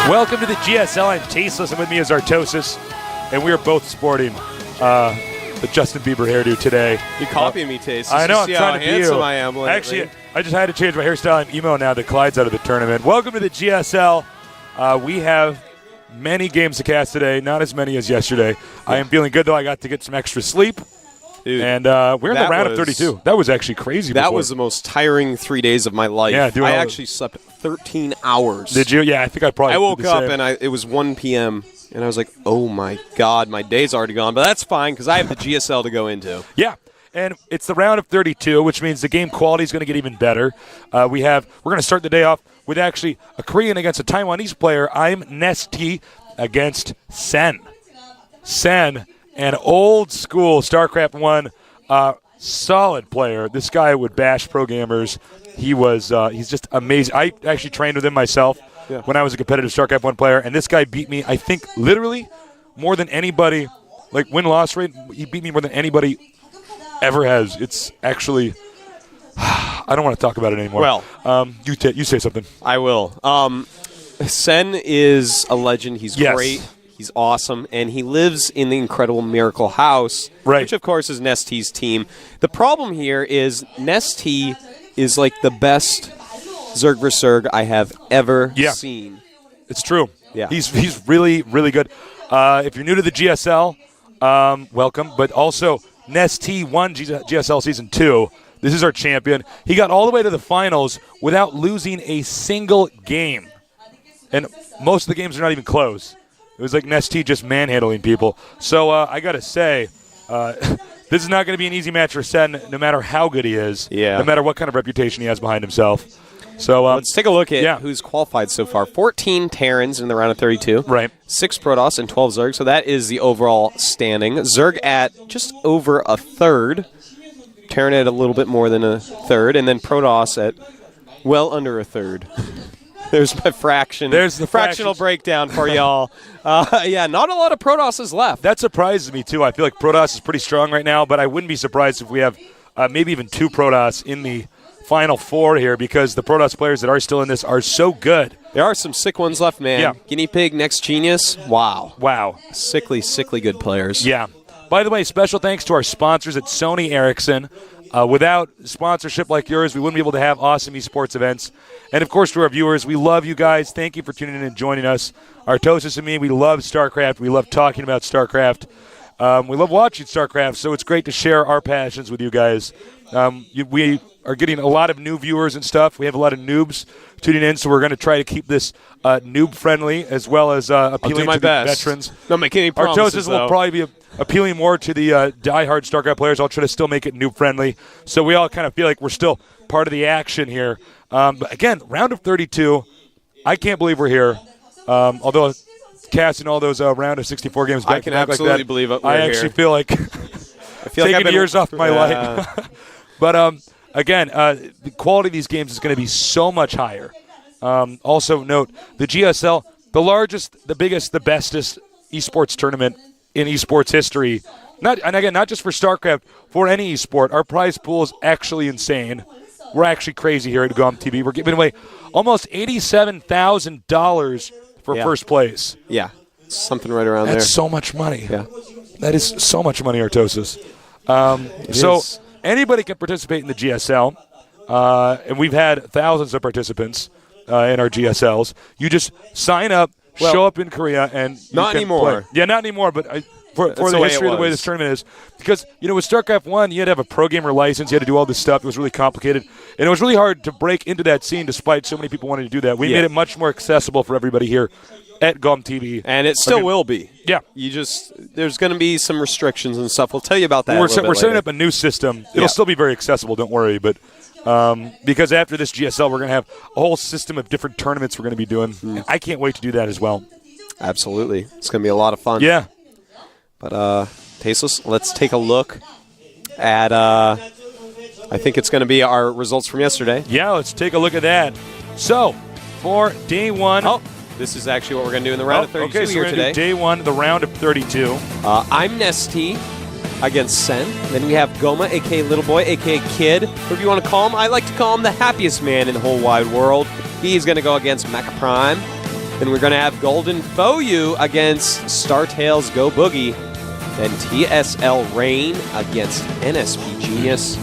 Welcome to the GSL. I'm Tasteless, and with me is Artosis, and we are both sporting the Justin Bieber hairdo today. You're copying me, Tasteless. I know, I'm see trying how to be handsome you. I am lately. Actually, I just had to change my hairstyle. I'm emo now that Clyde's out of the tournament. Welcome to the GSL. We have many games to cast today, not as many as yesterday. I am feeling good, though. I got to get some extra sleep. Dude, and we're in the round of 32. That was actually crazy. That was the most tiring 3 days of my life. Yeah, I actually slept 13 hours. Did you? Yeah, I think I probably. I woke up and it was 1 p.m. and I was like, "Oh my God, my day's already gone." But that's fine because I have the GSL to go into. Yeah, and it's the round of 32, which means the game quality is going to get even better. We're going to start the day off with actually a Korean against a Taiwanese player. I'm NesTea against Sen. Sen, an old school Starcraft 1 solid player. This guy would bash pro gamers. He's just amazing. I actually trained with him myself when I was a competitive Starcraft 1 player, and this guy beat me, I think, literally more than anybody. Like, win-loss rate, he beat me more than anybody ever has. It's actually I don't want to talk about it anymore. Well, you say something. I will. Sen is a legend. He's great. He's awesome, and he lives in the incredible Miracle House, which, of course, is NesTea's team. The problem here is NesTea is like the best Zerg vs. Zerg I have ever seen. It's true. Yeah. He's really, really good. If you're new to the GSL, welcome. But also, NesTea won GSL Season 2. This is our champion. He got all the way to the finals without losing a single game. And most of the games are not even close. It was like NesTea just manhandling people. So I got to say, this is not going to be an easy match for Sen, no matter how good he is, no matter what kind of reputation he has behind himself. So let's take a look at who's qualified so far. 14 Terrans in the round of 32. Right. 6 Protoss and 12 Zerg. So that is the overall standing. Zerg at just over a third. Terran at a little bit more than a third. And then Protoss at well under a third. There's my fraction. There's the fractional breakdown for y'all. Not a lot of Protosses left. That surprises me, too. I feel like Protoss is pretty strong right now, but I wouldn't be surprised if we have maybe even 2 Protoss in the Final 4 here because the Protoss players that are still in this are so good. There are some sick ones left, man. Yeah. Guinea Pig, Next Genius. Wow. Sickly good players. Yeah. By the way, special thanks to our sponsors at Sony Ericsson. Without sponsorship like yours, we wouldn't be able to have awesome esports events. And, of course, to our viewers, we love you guys. Thank you for tuning in and joining us. Artosis and me, we love StarCraft. We love talking about StarCraft. We love watching StarCraft, so it's great to share our passions with you guys. We are getting a lot of new viewers and stuff. We have a lot of noobs tuning in, so we're going to try to keep this noob-friendly as well as appealing to the veterans. Don't make any promises, Artosis will probably be appealing more to the diehard StarCraft players. I'll try to still make it noob-friendly, so we all kind of feel like we're still part of the action here. But again, round of 32, I can't believe we're here. Although casting all those round of 64 games back I can absolutely believe it. I actually feel like taking years off my life. But again, the quality of these games is going to be so much higher. Also note, the GSL, the largest, the biggest, the bestest esports tournament in esports history. And again, not just for StarCraft, for any esport. Our prize pool is actually insane. We're actually crazy here at GOMTV. We're giving away almost $87,000 for first place. Yeah, something right around there. That's so much money. Yeah. That is so much money, Artosis. Anybody can participate in the GSL, and we've had thousands of participants in our GSLs. You just sign up, show up in Korea, and you not can anymore. Play. Yeah, not anymore, but for the history of the way this tournament is. Because, with StarCraft 1, you had to have a pro gamer license. You had to do all this stuff. It was really complicated. And it was really hard to break into that scene despite so many people wanting to do that. We made it much more accessible for everybody here at GOMTV. And it still will be. Yeah. There's going to be some restrictions and stuff. We'll tell you about that We're later. setting up a new system. It'll still be very accessible, don't worry. But because after this GSL, we're going to have a whole system of different tournaments we're going to be doing. And I can't wait to do that as well. Absolutely. It's going to be a lot of fun. Yeah. But, Tasteless, let's take a look at, I think it's going to be our results from yesterday. Yeah, let's take a look at that. So, for day one. Oh, this is actually what we're going to do in the round of 32 okay, so here we're today. Do day one, the round of 32. I'm NesTea against Sen. Then we have Goma, a.k.a. Little Boy, a.k.a. Kid, whatever you want to call him. I like to call him the happiest man in the whole wide world. He's going to go against Mecha Prime. Then we're going to have Golden Foyu against Startails Go Boogie. Then TSL Rain against NSP Genius.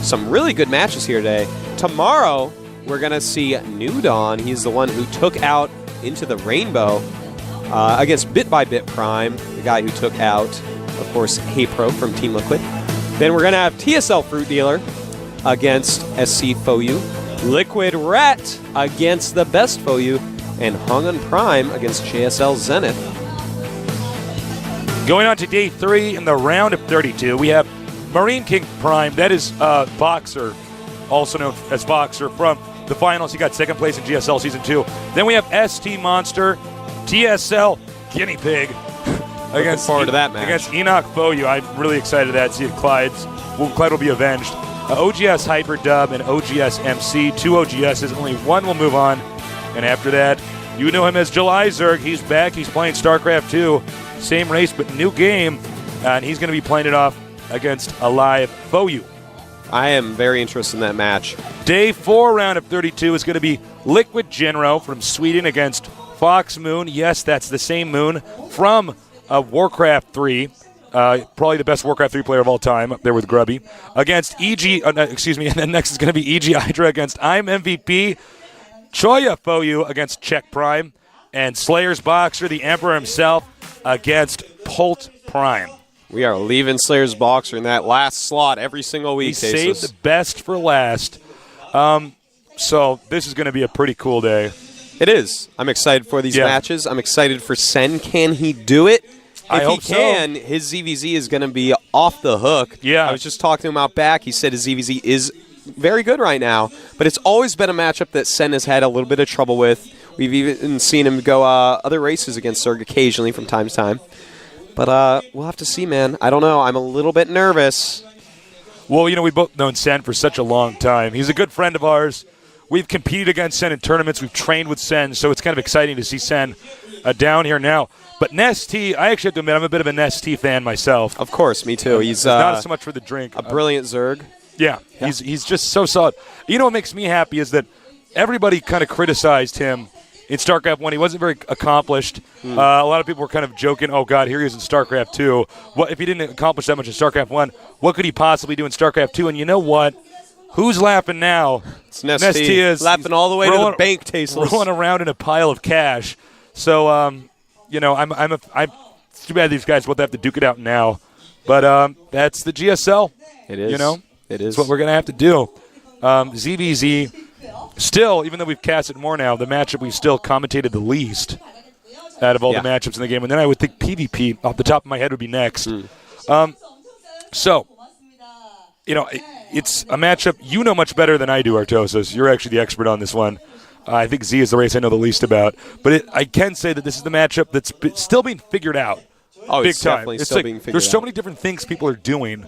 Some really good matches here today. Tomorrow, we're going to see New Dawn. He's the one who took out Into the Rainbow against Bit by Bit Prime, the guy who took out, of course, Hey Pro from Team Liquid. Then we're going to have TSL Fruit Dealer against SC Foyu, Liquid Rat against the Best Foyu, and Hongun Prime against GSL Zenith. Going on to day 3 in the round of 32, we have Marine King Prime. That is Boxer, also known as Boxer, from the finals. He got second place in GSL Season 2. Then we have ST Monster, TSL Guinea Pig. Looking forward to that match. Against Enoch Foyu. I'm really excited to that. See if Clyde will be avenged. OGS Hyperdub and OGS MC. 2 OGSs. Only one will move on. And after that, you know him as July Zerg. He's back. He's playing Starcraft 2. Same race, but new game. And he's going to be playing it off against a live Foyu. I am very interested in that match. Day 4 round of 32 is going to be Liquid Genro from Sweden against Fox Moon. Yes, that's the same Moon from Warcraft 3. Probably the best Warcraft 3 player of all time, up there with Grubby. Against EG, and then next is going to be EG Hydra against I'm MVP. Choya Foyu against Czech Prime. And Slayer's Boxer, the Emperor himself, against Polt Prime. We are leaving Slayer's Boxer in that last slot every single week. He saved the best for last. So this is going to be a pretty cool day. It is. I'm excited for these matches. I'm excited for Sen. Can he do it? I hope he can, his ZVZ is going to be off the hook. Yeah. I was just talking to him out back. He said his ZVZ is very good right now, but it's always been a matchup that Sen has had a little bit of trouble with. We've even seen him go other races against Zerg occasionally from time to time. But we'll have to see, man. I don't know. I'm a little bit nervous. Well, we've both known Sen for such a long time. He's a good friend of ours. We've competed against Sen in tournaments. We've trained with Sen, so it's kind of exciting to see Sen down here now. But NesTea, I actually have to admit, I'm a bit of a NesTea fan myself. Of course, me too. He's not so much for the drink. A brilliant Zerg. Yeah, he's just so solid. You know what makes me happy is that everybody kind of criticized him in StarCraft 1. He wasn't very accomplished. A lot of people were kind of joking, oh, God, here he is in StarCraft 2. What, if he didn't accomplish that much in StarCraft 1, what could he possibly do in StarCraft 2? And you know what? Who's laughing now? It's NesTea is laughing all the way to the bank, tasteless. Rolling around in a pile of cash. So, I'm it's too bad these guys will have to duke it out now. But that's the GSL. It is. It is. That's what we're going to have to do. ZVZ, still, even though we've cast it more now, the matchup we've still commentated the least out of all the matchups in the game. And then I would think PvP, off the top of my head, would be next. So, it's a matchup you know much better than I do, Artosis. You're actually the expert on this one. I think Z is the race I know the least about. But I can say that this is the matchup that's still being figured out. Oh, big it's time. definitely still being figured out. There's so many different things people are doing.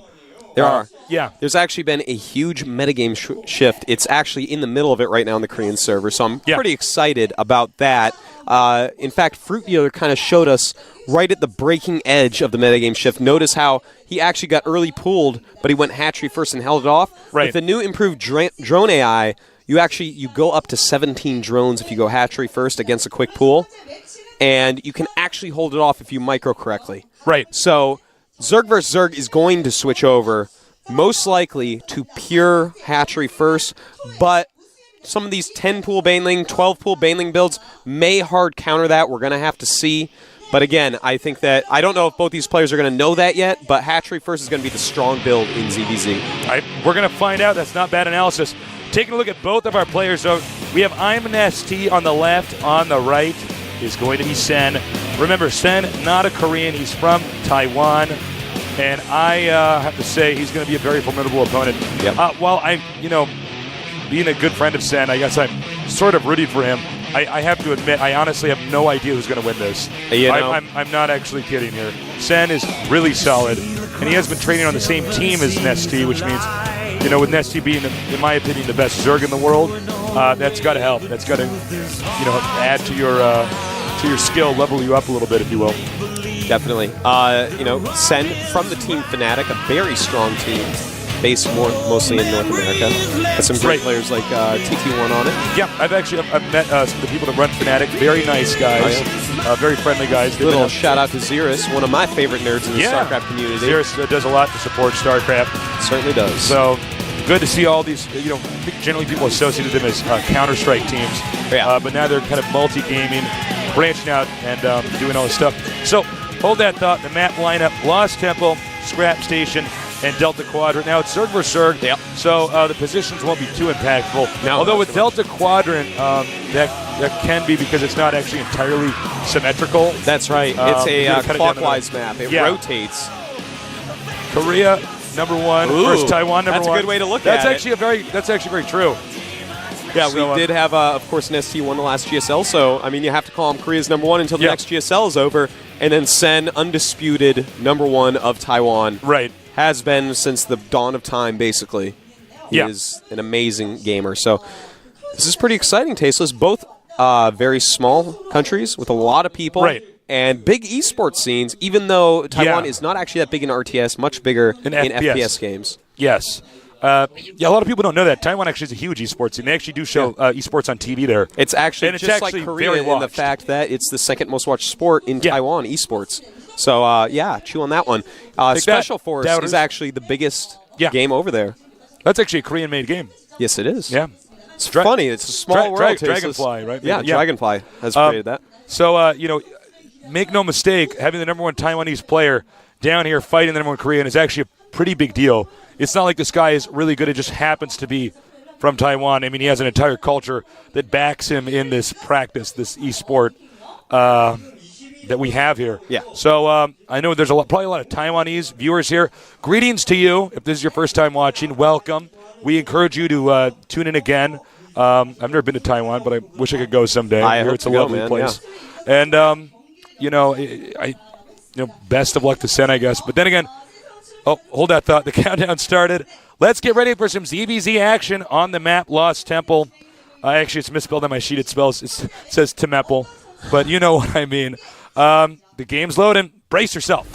There are. Yeah. There's actually been a huge metagame shift. It's actually in the middle of it right now on the Korean server, so I'm pretty excited about that. In fact, Fruit Dealer kind of showed us right at the breaking edge of the metagame shift. Notice how he actually got early pulled, but he went hatchery first and held it off. Right. With the new improved drone AI, you go up to 17 drones if you go hatchery first against a quick pull, and you can actually hold it off if you micro correctly. Right. So Zerg vs. Zerg is going to switch over, most likely to pure hatchery first, but some of these 10-pool Baneling, 12-pool Baneling builds may hard counter that. We're going to have to see. But again, I think that I don't know if both these players are going to know that yet, but hatchery first is going to be the strong build in ZVZ. We're going to find out. That's not bad analysis. Taking a look at both of our players, so we have I'm NesTea on the left. On the right is going to be Sen. Remember, Sen, not a Korean. He's from Taiwan. And I have to say he's going to be a very formidable opponent. Yep. While I'm, being a good friend of Sen, I guess I'm sort of rooting for him. I have to admit, I honestly have no idea who's going to win this. I'm not actually kidding here. Sen is really solid, and he has been training on the same team as NesTea, which means, with NesTea being, in my opinion, the best Zerg in the world, that's got to help. That's got to, add to your skill, level you up a little bit, if you will. Definitely. Sen from the team Fnatic, a very strong team. based mostly in North America. Has some great players like TT1 on it. Yeah, I've met some of the people that run Fnatic. Very nice guys. Very friendly guys. Little shout out to Xerus, one of my favorite nerds in the Starcraft community. Xerus does a lot to support Starcraft. Certainly does. So good to see all these. I think generally people associated them as Counter-Strike teams. Yeah. But now they're kind of multi-gaming, branching out and doing all this stuff. So hold that thought. The map lineup: Lost Temple, Scrap Station, and Delta Quadrant. Now it's Zerg versus Zerg, so the positions won't be too impactful. No, although with Delta Quadrant, that can be because it's not actually entirely symmetrical. That's right. It's a clockwise map. It rotates. Korea #1 versus Taiwan #1. That's a good way to look at it. That's actually very true. Yeah, so, we did have, of course, NesTea won the last GSL, so, I mean, you have to call him Korea's #1 until the next GSL is over, and then Sen, undisputed #1 of Taiwan. Right. Has been since the dawn of time, basically. He is an amazing gamer. So this is pretty exciting, Tasteless. Both very small countries with a lot of people and big esports scenes, even though Taiwan is not actually that big in RTS, much bigger in FPS games. Yes. A lot of people don't know that. Taiwan actually is a huge esports scene. They actually do show esports on TV there. It's actually just like Korea in the fact that it's the second most watched sport in Taiwan, esports. So, chew on that one. Special Force is actually the biggest game over there. That's actually a Korean-made game. Yes, it is. Yeah. It's funny. It's a small world. Dragonfly, right? Yeah, Dragonfly has created that. So, make no mistake, having the #1 Taiwanese player down here fighting the #1 Korean is actually a pretty big deal. It's not like this guy is really good. It just happens to be from Taiwan. I mean, he has an entire culture that backs him in this practice, this esport that we have here. Yeah. So I know there's probably a lot of Taiwanese viewers here. Greetings to you. If this is your first time watching, welcome. We encourage you to tune in again. I've never been to Taiwan, but I wish I could go someday. I hope it's a lovely place. Yeah. And best of luck to Sen, I guess. But then again, hold that thought. The countdown started. Let's get ready for some ZVZ action on the map, Lost Temple. Actually, it's misspelled on my sheet. It says Temple, but you know what I mean. The game's loading. Brace yourself.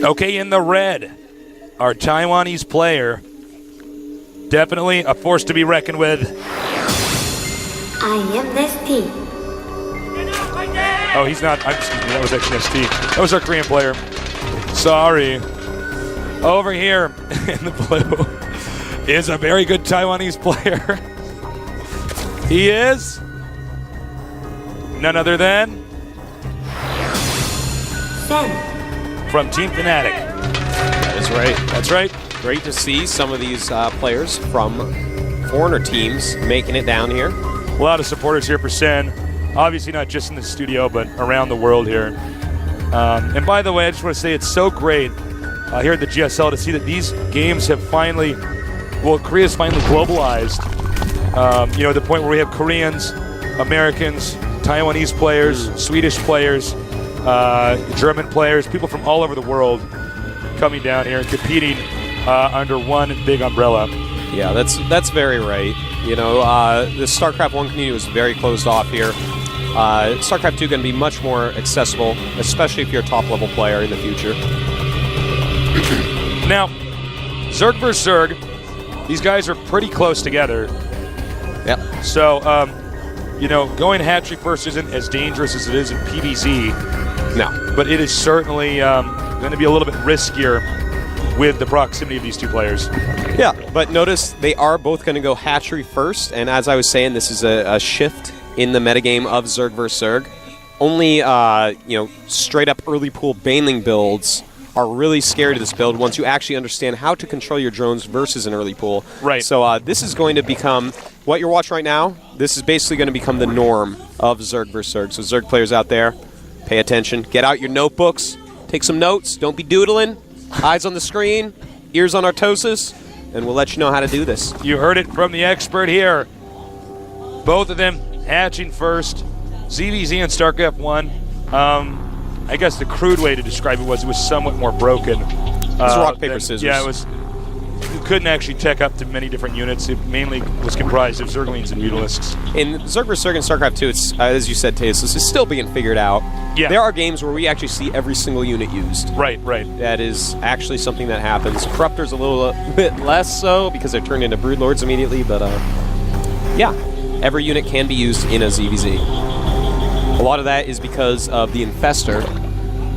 Okay, in the red, our Taiwanese player. Definitely a force to be reckoned with. I am NesTea. Oh, he's not. Excuse me, that was actually NesTea. That was our Korean player. Sorry. Over here in the blue is a very good Taiwanese player. He is none other than Sen. From Team Fnatic. That is right. That's right. Great to see some of these players from foreigner teams making it down here. A lot of supporters here for Sen. Obviously not just in the studio, but around the world here. And by the way, I just want to say it's so great here at the GSL to see that these games have finally, Korea's finally globalized. At the point where we have Koreans, Americans, Taiwanese players, Swedish players, German players, people from all over the world coming down here and competing under one big umbrella. Yeah, that's very right. The StarCraft 1 community was very closed off here. StarCraft 2 going to be much more accessible, especially if you're a top-level player in the future. Now, Zerg versus Zerg, these guys are pretty close together. Yep. So, going hat-trick first isn't as dangerous as it is in PvZ. No. But it is certainly going to be a little bit riskier with the proximity of these two players. Yeah, but notice they are both going to go hatchery first, and as I was saying, this is a shift in the metagame of Zerg vs. Zerg. Only, straight-up early pool Baneling builds are really scary to this build once you actually understand how to control your drones versus an early pool. Right. So this is going to become, what you're watching right now, this is basically going to become the norm of Zerg vs. Zerg. So Zerg players out there, pay attention. Get out your notebooks. Take some notes. Don't be doodling. Eyes on the screen. Ears on Artosis. And we'll let you know how to do this. You heard it from the expert here. Both of them hatching first. ZVZ and StarCraft 1. I guess the crude way to describe it was somewhat more broken. It's rock, paper, scissors. Yeah, it couldn't actually tech up to many different units. It mainly was comprised of Zerglings and Mutalisks. In Zerg vs. Zerg and StarCraft 2, it's, as you said, Tasteless, is still being figured out. Yeah. There are games where we actually see every single unit used. Right. That is actually something that happens. Corruptors a little bit less so because they're turned into Broodlords immediately, but yeah, every unit can be used in a ZVZ. A lot of that is because of the Infestor.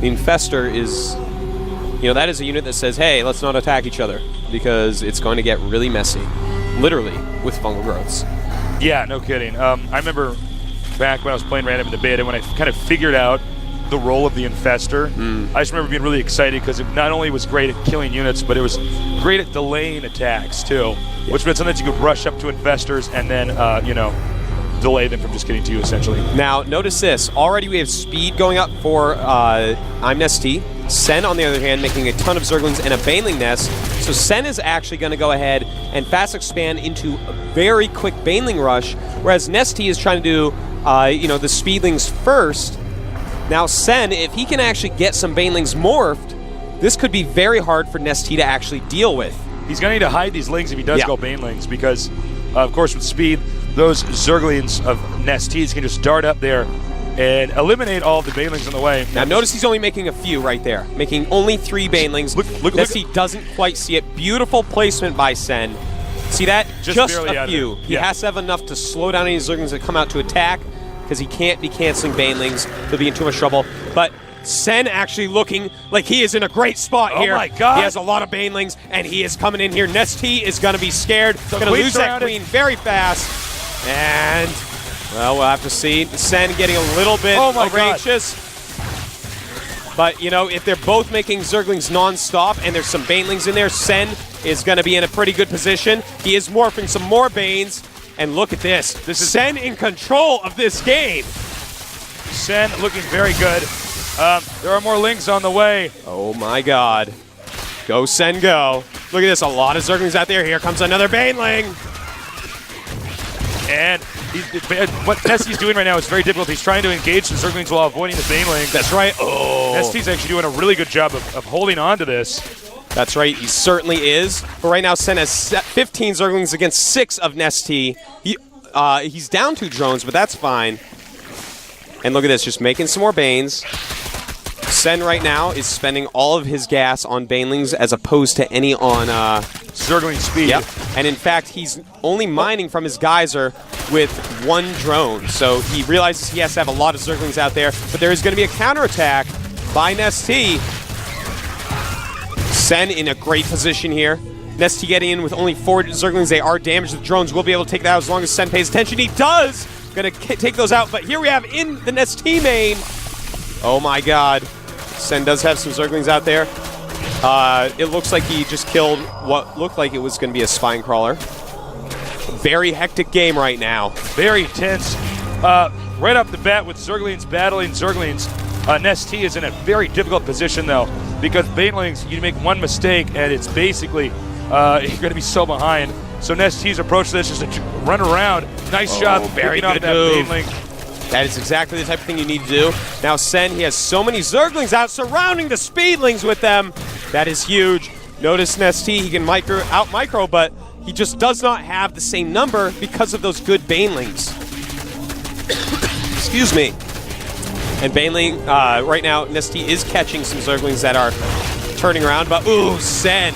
The Infestor is, that is a unit that says, hey, let's not attack each other because it's going to get really messy, literally, with fungal growths. Yeah, no kidding. I remember back when I was playing random in the beta, when I kind of figured out the role of the Infestor, I just remember being really excited because it not only was great at killing units, but it was great at delaying attacks, too, which meant sometimes you could rush up to Infestors and then, delay them from just getting to you, essentially. Now, notice this. Already we have speed going up for I'm NesTea. Sen, on the other hand, making a ton of Zerglings and a Baneling nest. So Sen is actually going to go ahead and fast expand into a very quick Baneling rush, whereas NesTea is trying to do, the Speedlings first. Now, Sen, if he can actually get some Banelings morphed, this could be very hard for NesTea to actually deal with. He's going to need to hide these Lings if he does go Banelings because, of course, with speed, those Zerglings of NesTeas can just dart up there and eliminate all of the Banelings on the way. Now, notice he's only making a few right there, making only 3 Banelings. Look, NesTea doesn't quite see it. Beautiful placement by Sen. See that? Just a few. He has to have enough to slow down any Zerglings that come out to attack because he can't be canceling Banelings. He'll be in too much trouble. But Sen actually looking like he is in a great spot here. Oh my God. He has a lot of Banelings, and he is coming in here. NesTea is going to be scared. Going to lose that Queen very fast. And, well, we'll have to see. Sen getting a little bit outrageous. But, if they're both making Zerglings non-stop and there's some Banelings in there, Sen is going to be in a pretty good position. He is morphing some more Banes. And look at this. This is Sen in control of this game. Sen looking very good. There are more Lings on the way. Oh, my God. Go, Sen, go. Look at this. A lot of Zerglings out there. Here comes another Baneling. And what NesTea's doing right now is very difficult. He's trying to engage the Zerglings while avoiding the Baneling. That's right. Oh. NesTea's actually doing a really good job of holding on to this. That's right. He certainly is. But right now, Sen has 15 Zerglings against 6 of NesTea. He's down 2 drones, but that's fine. And look at this. Just making some more Banes. Sen right now is spending all of his gas on Banelings as opposed to any on Zergling speed. Yep. And in fact, he's only mining from his geyser with 1 drone. So he realizes he has to have a lot of Zerglings out there. But there is going to be a counterattack by NesTea. Sen in a great position here. NesTea getting in with only 4 Zerglings. They are damaged. The drones will be able to take that out as long as Sen pays attention. He does! Going to take those out. But here we have in the NesTea main. Oh my God. Sen does have some Zerglings out there. It looks like he just killed what looked like it was going to be a spine crawler. Very hectic game right now. Very tense. Right off the bat with Zerglings battling Zerglings, NesTea is in a very difficult position though, because Banelings, you make one mistake and it's basically you're going to be so behind. So NesTea's approach to this is to run around. Nice job very picking good off that move. Baneling. That is exactly the type of thing you need to do. Now Sen, he has so many Zerglings out surrounding the Speedlings with them. That is huge. Notice NesTea, he can out micro, but he just does not have the same number because of those good Banelings. Excuse me. And Baneling, right now, NesTea is catching some Zerglings that are turning around, but ooh, Sen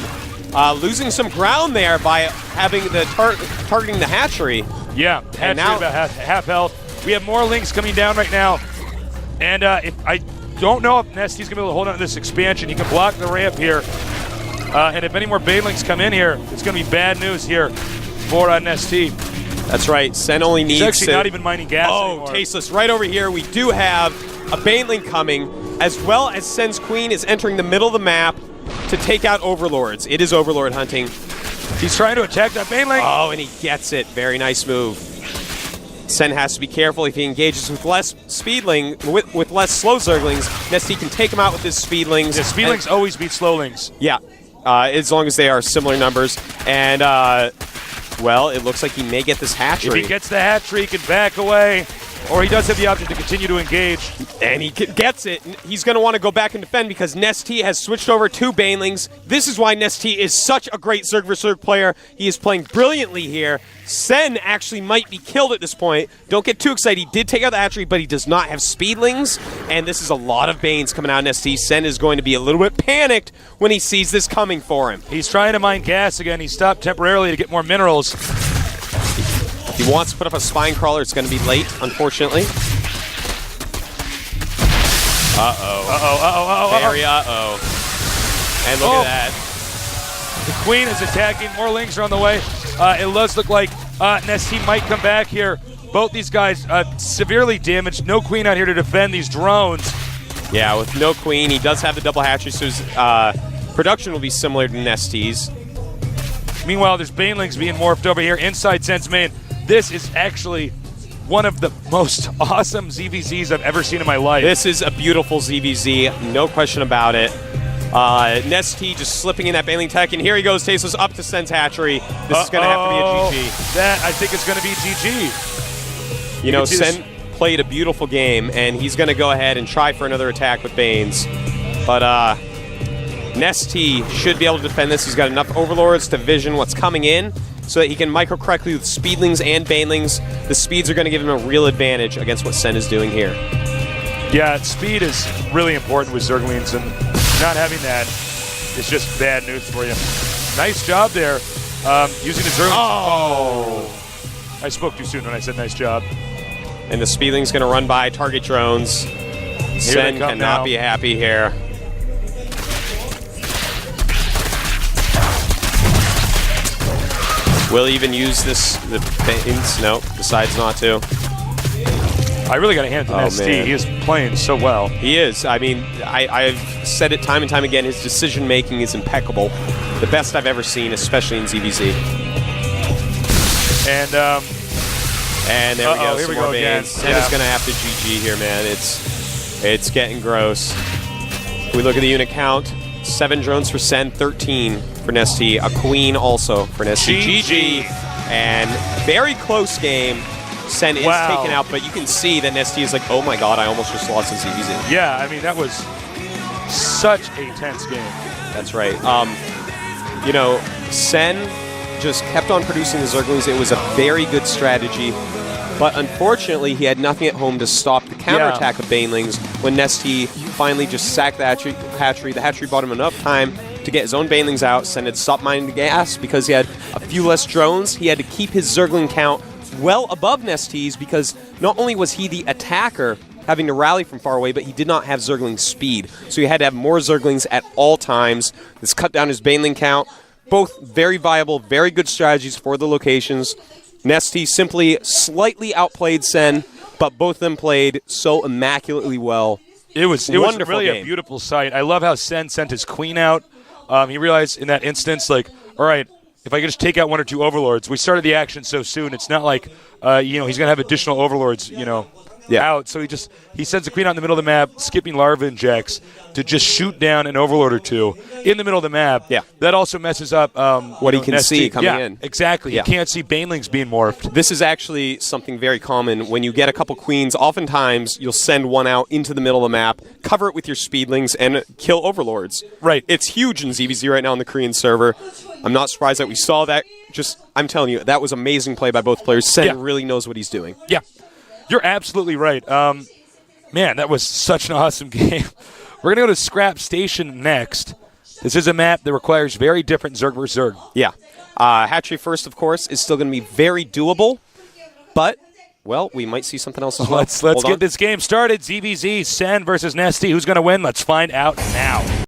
losing some ground there by having the targeting the hatchery. Yeah, hatchery now, about half health. We have more Lings coming down right now. And if I don't know if NesTea's going to be able to hold on to this expansion. He can block the ramp here. And if any more Banelings come in here, it's going to be bad news here for NesTea. That's right. Sen only needs He's actually not even mining gas anymore. Tasteless. Right over here, we do have a Baneling coming, as well as Sen's Queen is entering the middle of the map to take out Overlords. It is Overlord hunting. He's trying to attack that Baneling. Oh, and he gets it. Very nice move. Sen has to be careful if he engages with less Speedling, with less slow Zerglings. NesTea can take him out with his Speedlings. Yeah, Speedlings always beat Slowlings. Yeah, as long as they are similar numbers. And, well, it looks like he may get this hatchery. If he gets the hatchery, he can back away. or he does have the option to continue to engage. And he gets it. He's going to want to go back and defend because NesTea has switched over to Banelings. This is why NesTea is such a great Zerg vs. Zerg player. He is playing brilliantly here. Sen actually might be killed at this point. Don't get too excited. He did take out the hatchery, but he does not have speedlings. And this is a lot of Banes coming out of NesTea. Sen is going to be a little bit panicked when he sees this coming for him. He's trying to mine gas again. He stopped temporarily to get more minerals. If he wants to put up a spine crawler, it's going to be late, unfortunately. Very uh-oh. And look at that. The Queen is attacking. More Lings are on the way. It does look like NesTea might come back here. Both these guys severely damaged. No Queen out here to defend these drones. Yeah, with no Queen, he does have the double hatchery, so his production will be similar to NesTea's. Meanwhile, there's Banelings being morphed over here inside Sen's main. This is actually one of the most awesome ZVZs I've ever seen in my life. This is a beautiful ZVZ, no question about it. NesTea just slipping in that Baneling tech, and here he goes, Tasteless up to Sen's hatchery. This is going to have to be a GG. That, I think, is going to be GG. You know, Sen played a beautiful game, and he's going to go ahead and try for another attack with Banes. But NesTea should be able to defend this. He's got enough Overlords to vision what's coming in so that he can micro correctly with Speedlings and Banelings. The speeds are going to give him a real advantage against what Sen is doing here. Yeah, speed is really important with Zerglings, and not having that is just bad news for you. Nice job there using the Zerglings. Oh! I spoke too soon when I said nice job. And the Speedling's going to run by target drones. Sen cannot be happy here. Will he even use the Banes? No, decides not to. I really got to hand it to NesTea. He is playing so well. He is. I mean, I've said it time and time again, his decision-making is impeccable. The best I've ever seen, especially in ZVZ. And there we go. Here we go again. Sen is going to have to GG here, man. It's getting gross. We look at the unit count. 7 drones for Sen, 13 for NesTea. A Queen also for NesTea. GG. And very close game. Sen is taken out, but you can see that NesTea is like, oh my god, I almost just lost to ZVZ. Yeah, I mean, that was such a tense game. That's right. You know, Sen just kept on producing the Zerglings. It was a very good strategy, but unfortunately, he had nothing at home to stop the counterattack of Banelings when NesTea finally just sacked the hatchery. The hatchery bought him enough time to get his own Banelings out. Sen had stopped mining the gas because he had a few less drones. He had to keep his Zergling count well above NesTea's because not only was he the attacker having to rally from far away, but he did not have Zergling speed. So he had to have more Zerglings at all times. This cut down his Baneling count. Both very viable, very good strategies for the locations. NesTea simply slightly outplayed Sen, but both of them played so immaculately well. It was really a beautiful sight. I love how Sen sent his Queen out. He realized in that instance, like, all right, if I could just take out 1 or 2 Overlords. We started the action so soon. It's not like, he's going to have additional Overlords, out. So he sends the Queen out in the middle of the map, skipping larva injects to just shoot down an Overlord or 2 in the middle of the map. Yeah. That also messes up what he can see coming in. Exactly. Yeah. You can't see Banelings being morphed. This is actually something very common. When you get a couple Queens, oftentimes you'll send one out into the middle of the map, cover it with your Speedlings, and kill Overlords. Right. It's huge in ZVZ right now on the Korean server. I'm not surprised that we saw that. I'm telling you, that was amazing play by both players. Sen really knows what he's doing. Yeah. You're absolutely right. Man, that was such an awesome game. We're going to go to Scrap Station next. This is a map that requires very different Zerg vs. Zerg. Yeah. Hatchery first, of course, is still going to be very doable, but, well, we might see something else as well. Let's get this game started. ZVZ, Sen versus NesTea. Who's going to win? Let's find out now.